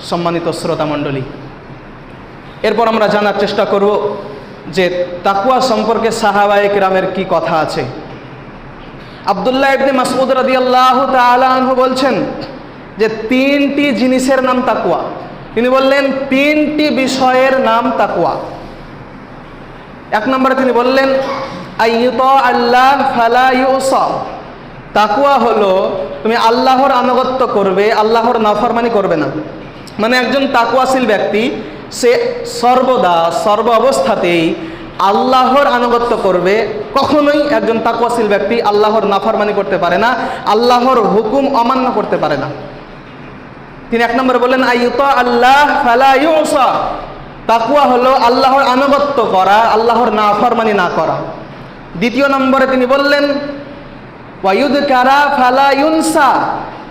সম্মানিত শ্রোতা মণ্ডলী, এরপর আমরা জানার চেষ্টা করব যে তাকওয়া সম্পর্কে সাহাবায়ে কেরামের কি কথা আছে। আব্দুল্লাহ ইবনে মাসউদ রাদিয়াল্লাহু তাআলা আনহু বলছেন যে তিনটি জিনিসের নাম তাকওয়া। তিনি বললেন তিনটি বিষয়ের নাম তাকওয়া। এক নম্বরে তিনি বললেন আইয়ুতা আল্লাহ ফালা ইউসা। তাকওয়া হলো তুমি আল্লাহর আনুগত্য করবে, আল্লাহর নাফরমানি করবে না। মানে একজন তাকওয়াশীল ব্যক্তি সে সর্বদা সর্ব অবস্থাতেই আল্লাহর আনুগত্য করবে। কখনোই একজন তাকওয়াশীল ব্যক্তি আল্লাহর নাফরমানি করতে পারে না, আল্লাহর হুকুম অমান্য করতে পারে না। তিনি এক নম্বরে বললেন আইয়ুতা আল্লাহ ফালা ইউসা। তাকওয়া হলো আল্লাহর আনুগত্য করা, আল্লাহর নাফরমানি না করা। দ্বিতীয় নম্বরে তিনি বললেন ওয়ায়ুযকারা ফালা ইউনসা।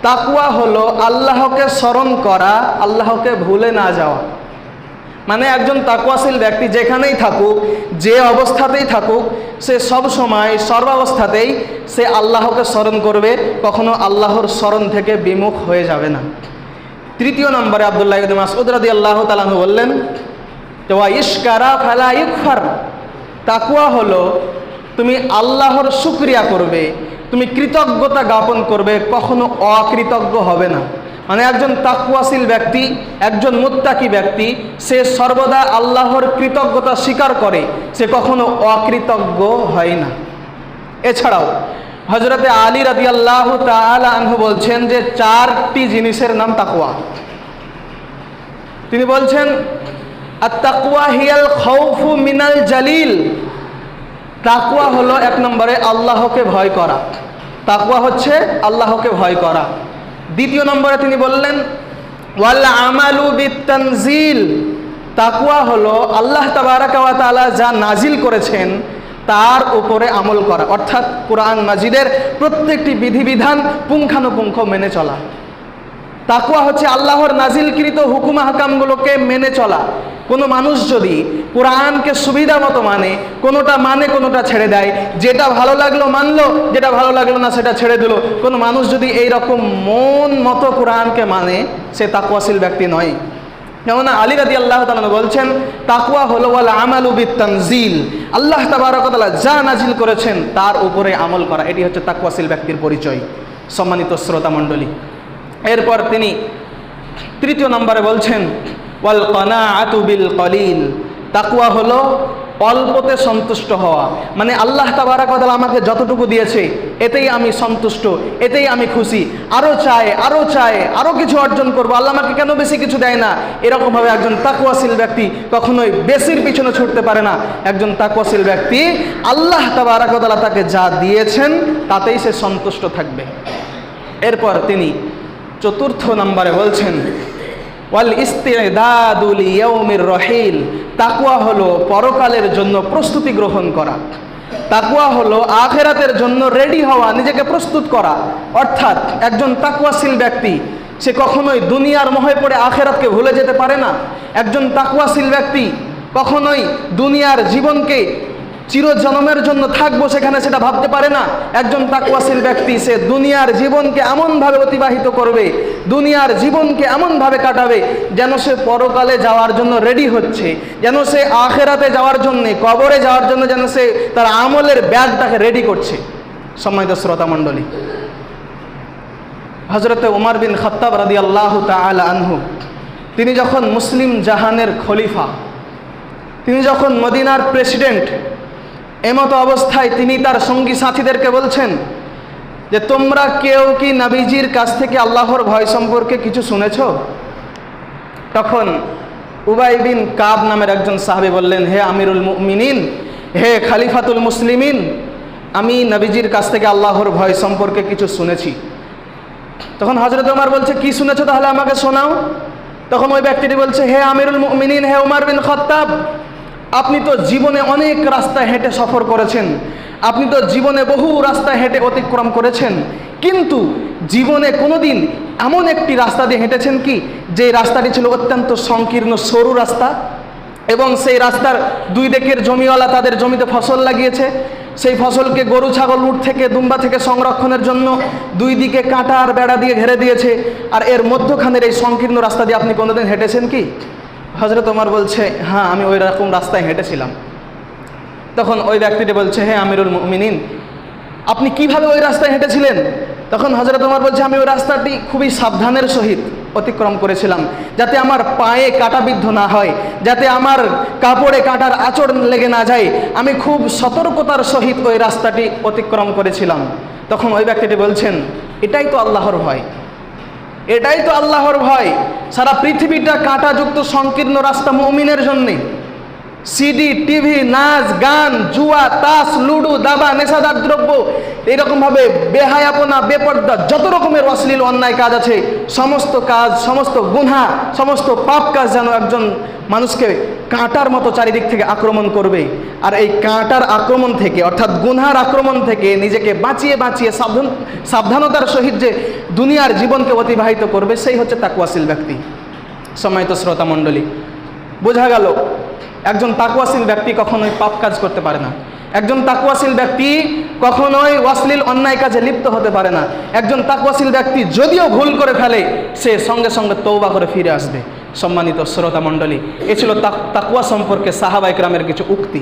তাকওয়া হলো আল্লাহকে স্মরণ করা, আল্লাহকে ভুলে না যাওয়া। মানে একজন তাকওয়াশীল ব্যক্তি যেখানেই থাকুক, যে অবস্থাতেই থাকুক, সে সব সময় সর্বাবস্থাতেই সে আল্লাহকে স্মরণ করবে, কখনো আল্লাহর স্মরণ থেকে বিমুখ হয়ে যাবে না। তৃতীয় নম্বরে আব্দুল্লাহ ইবনে মাসউদ রাদিয়াল্লাহু তাআলা আনহু বললেন ওয়া ইশকারা ফালা ইকফার। তাকওয়া হলো তুমি আল্লাহর শুকরিয়া করবে, তুমি কৃতজ্ঞতা জ্ঞাপন করবে, কখনো অকৃতজ্ঞ হবে না। মানে একজন তাকওয়াশীল ব্যক্তি, একজন মুত্তাকি ব্যক্তি, সে সর্বদা আল্লাহর কৃতজ্ঞতা স্বীকার করে, সে কখনো অকৃতজ্ঞ হয় না। এছাড়াও হযরতে আলী রাদিয়াল্লাহু তাআলা আনহু বলছেন যে চারটি জিনিসের নাম তাকওয়া। তিনি বলছেন আত-তাকওয়া হিয়াল খাউফু মিনাল জালিল। তাকওয়া হলো এক নম্বরে আল্লাহকে ভয় করা। তাকওয়া হচ্ছে আল্লাহকে ভয় করা। দ্বিতীয় নম্বরে তিনি বললেন ওয়াল আমালু বিত-তানজিল। তাকওয়া হলো আল্লাহ তাবারাকা ওয়া তাআলা যা নাজিল করেছেন তার উপরে আমল করা, অর্থাৎ কোরআন মাজিদের প্রত্যেকটি বিধিবিধান পুঙ্খানুপুঙ্খ মেনে চলা। তাকওয়া হচ্ছে আল্লাহর নাজিলকৃত হুকুম আহকামগুলোকে মেনে চলা। কোনো মানুষ যদি কোরআনকে সুবিধা মতো মানে, কোনোটা ছেড়ে দেয়, যেটা ভালো লাগলো মানলো, যেটা ভালো লাগলো না সেটা ছেড়ে দিল, কোনো মানুষ যদি এই রকম মন মতো কোরআনকে মানে, সে তাকওয়াশীল ব্যক্তি নয়। যেমন আলী রাদিয়াল্লাহু তাআলা বলছেন তাকওয়া হলো ওয়াল আমালু বিত-তানজিল। আল্লাহ তাবারাকা ওয়া তাআলা যা নাজিল করেছেন তার উপরে আমল করা, এটি হচ্ছে তাকওয়াশীল ব্যক্তির পরিচয়। সম্মানিত শ্রোতা মণ্ডলী, এরপর তিনি তৃতীয় নম্বরে বলছেন ওয়াল কানাআতু বিল কলিল। তাকওয়া হলো অল্পতে সন্তুষ্ট হওয়া। মানে আল্লাহ তাবারাকা ওয়া তাআলা আমাকে যতটুকু দিয়েছে এতেই আমি সন্তুষ্ট, এতেই আমি খুশি, আরও চাই, আরও কিছু অর্জন করবো, আল্লাহ আমাকে কেন বেশি কিছু দেয় না। এরকমভাবে একজন তাকওয়াশীল ব্যক্তি কখনোই বেশির পিছনে ছুটতে পারে না। একজন তাকওয়াশীল ব্যক্তি আল্লাহ তাবারাকা ওয়া তাআলা তাকে যা দিয়েছেন তাতেই সে সন্তুষ্ট থাকবে। এরপর তিনি চতুর্থ নম্বরে বলছেন ওয়াল ইস্তিদাদু লিয়াউমির রহিল। তাকওয়া হলো পরকালের জন্য প্রস্তুতি গ্রহণ করা। তাকওয়া হলো আখিরাতের জন্য রেডি হওয়া, নিজেকে প্রস্তুত করা। অর্থাৎ একজন তাকওয়াশীল ব্যক্তি সে কখনোই দুনিয়ার মোহে পড়ে আখিরাতকে ভুলে যেতে পারে না। একজন তাকওয়াশীল ব্যক্তি কখনোই দুনিয়ার জীবনকে চিরজন্মের জন্য থাকবো সেখানে সেটা ভাবতে পারে না। একজন তাকওয়াশীল ব্যক্তি সে দুনিয়ার জীবনকে এমনভাবে অতিবাহিত করবে, দুনিয়ার জীবনকে এমনভাবে কাটাবে যেন সে পরকালে যাওয়ার জন্য রেডি হচ্ছে, যেন সে আখিরাতে যাওয়ার জন্য, কবরে যাওয়ার জন্য যেন সে তার আমলের ব্যাগটাকে রেডি করছে। সম্মানিত শ্রোতা মণ্ডলী, হযরতে ওমর বিন খাত্তাব রাদিয়াল্লাহু তাআলা আনহু তিনি যখন মুসলিম জাহানের খলিফা, তিনি যখন মদিনার প্রেসিডেন্ট, এমতো অবস্থায় তিনি তার সঙ্গী সাথীদেরকে বলছেন যে তোমরা কেউ কি নবীজির কাছ থেকে আল্লাহর ভয় সম্পর্কে কিছু শুনেছ? তখন উবাই বিন কাব নামের একজন সাহাবী বললেন হে আমিরুল মুমিনিন, হে খলিফাতুল মুসলিমিন, আমি নবীজির কাছ থেকে আল্লাহর ভয় সম্পর্কে কিছু শুনেছি। তখন হযরত ওমর বলছে কি শুনেছো তাহলে আমাকে শোনাও। তখন ওই ব্যক্তিটি বলছে হে আমিরুল মুমিনিন, হে ওমর বিন খাত্তাব, আপনি তো জীবনে অনেক রাস্তা হেঁটে সফর করেছেন, আপনি তো জীবনে বহু রাস্তা হেঁটে অতিক্রম করেছেন, কিন্তু জীবনে কোনোদিন এমন একটি রাস্তা দিয়ে হেঁটেছেন কি যে রাস্তাটি ছিল অত্যন্ত সংকীর্ণ সরু রাস্তা এবং সেই রাস্তার দুই দিকের জমিওয়ালা তাদের জমিতে ফসল লাগিয়েছে, সেই ফসলকে গরু ছাগল উট থেকে দুম্বা থেকে সংরক্ষণের জন্য দুই দিকে কাঁটা আর বেড়া দিয়ে ঘেরে দিয়েছে, আর এর মধ্যখানের এই সংকীর্ণ রাস্তা দিয়ে আপনি কোনোদিন হেঁটেছেন কি? হযরত ওমর বলছে, হ্যাঁ আমি ওই রকম রাস্তায় হেঁটেছিলাম। তখন ওই ব্যক্তিটি বলছে, হে আমিরুল মুমিনিন, আপনি কিভাবে ওই রাস্তায় হেঁটেছিলেন? তখন হযরত ওমর বলছে, আমি ওই রাস্তাটি খুবই সাবধানের সহিত অতিক্রম করেছিলাম, যাতে আমার পায়ে কাঁটাবিদ্ধ না হয়, যাতে আমার কাপড়ে কাঁটার আঁচড় লেগে না যায়। আমি খুব সতর্কতার সহিত ওই রাস্তাটি অতিক্রম করেছিলাম। তখন ওই ব্যক্তিটি বলছেন, এটাই তো আল্লাহর ভয়, এটাই তো আল্লাহর ভয়। সারা পৃথিবীটা কাঁটাযুক্ত সংকীর্ণ রাস্তা মুমিনের জন্যে। সিডি, টিভি, নাচ গান, জুয়া, তাস, লুডু, দাবা, নেশাদার দ্রব্য, এইরকমভাবে বেহায়াপনা, বেপর্দা, যত রকমের অশ্লীল অন্যায় কাজ আছে, সমস্ত কাজ, সমস্ত গুনাহ, সমস্ত পাপ কাজ যেন একজন মানুষকে কাঁটার মতো চারিদিক থেকে আক্রমণ করবে। আর এই কাঁটার আক্রমণ থেকে, অর্থাৎ গুনহার আক্রমণ থেকে নিজেকে বাঁচিয়ে বাঁচিয়ে সাবধানতার সহিত যে দুনিয়ার জীবনকে অতিবাহিত করবে, সেই হচ্ছে তাকওয়াশীল ব্যক্তি। সম্মানিত শ্রোতা মণ্ডলী, বোঝা গেল একজন তাকওয়াশীল ব্যক্তি কখনোই পাপ কাজ করতে পারে না। একজন তাকওয়াশীল ব্যক্তি কখনোই অশ্লীল অন্যায় কাজে লিপ্ত হতে পারে না। একজন তাকওয়াশীল ব্যক্তি যদিও ভুল করে ফেলে, সে সঙ্গে সঙ্গে তওবা করে ফিরে আসবে। সম্মানিত শ্রোতা মণ্ডলী, এ ছিল তাকওয়া সম্পর্কে সাহাবা ইকরামের কিছু উক্তি।